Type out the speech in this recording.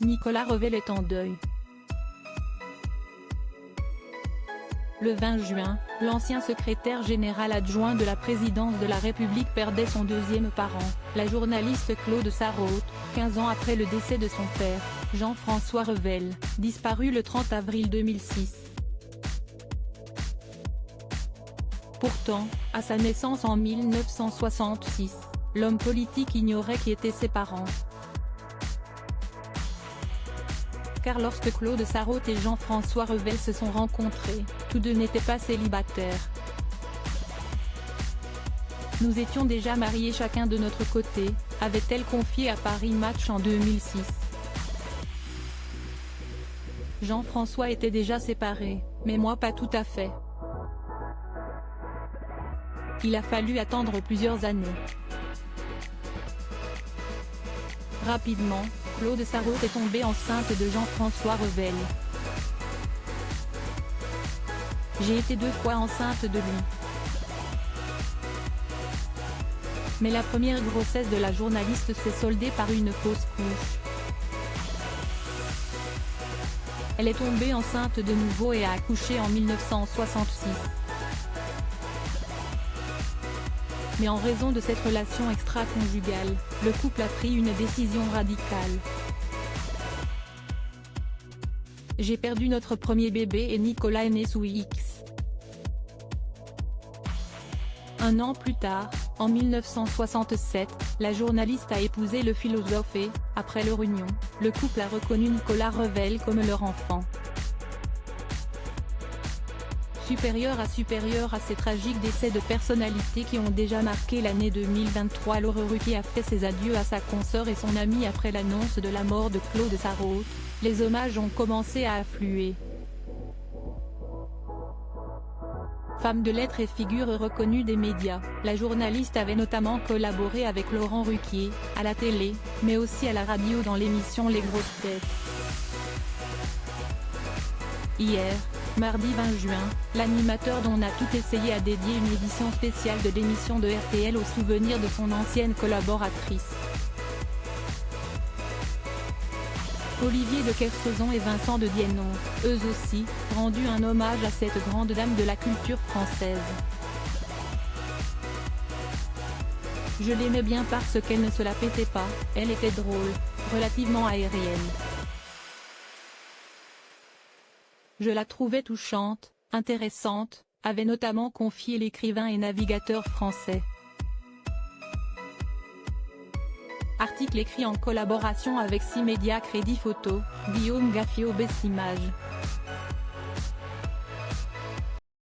Nicolas Revel est en deuil. Le 20 juin, l'ancien secrétaire général adjoint de la présidence de la République perdait son deuxième parent, la journaliste Claude Sarraute, 15 ans après le décès de son père, Jean-François Revel, disparu le 30 avril 2006. Pourtant, à sa naissance en 1966, l'homme politique ignorait qui étaient ses parents. Car lorsque Claude Sarraute et Jean-François Revel se sont rencontrés, tous deux n'étaient pas célibataires. Nous étions déjà mariés chacun de notre côté, avait-elle confié à Paris Match en 2006. Jean-François était déjà séparé, mais moi pas tout à fait. Il a fallu attendre plusieurs années. Rapidement, Claude Sarraute est tombée enceinte de Jean-François Revel. J'ai été 2 fois enceinte de lui. Mais la première grossesse de la journaliste s'est soldée par une fausse couche. Elle est tombée enceinte de nouveau et a accouché en 1966. Mais en raison de cette relation extra-conjugale, le couple a pris une décision radicale. J'ai perdu notre premier bébé et Nicolas est né sous X. Un an plus tard, en 1967, la journaliste a épousé le philosophe et, après leur union, le couple a reconnu Nicolas Revel comme leur enfant. Supérieur à ces tragiques décès de personnalités qui ont déjà marqué l'année 2023, Laure Ruquier a fait ses adieux à sa consoeur et son amie après l'annonce de la mort de Claude Sarraute. Les hommages ont commencé à affluer. Femme de lettres et figure reconnue des médias, la journaliste avait notamment collaboré avec Laurent Ruquier, à la télé, mais aussi à la radio dans l'émission Les Grosses Têtes. Hier, mardi 20 juin, l'animateur d'On a tout essayé a dédié une édition spéciale de l'émission de RTL au souvenir de son ancienne collaboratrice. Olivier de Kersauzon et Vincent de Diennon, eux aussi, rendu un hommage à cette grande dame de la culture française. Je l'aimais bien parce qu'elle ne se la pétait pas, elle était drôle, relativement aérienne. Je la trouvais touchante, intéressante, avait notamment confié l'écrivain et navigateur français. Article écrit en collaboration avec 6 médias Crédit Photo, Guillaume Gaffio Best Images.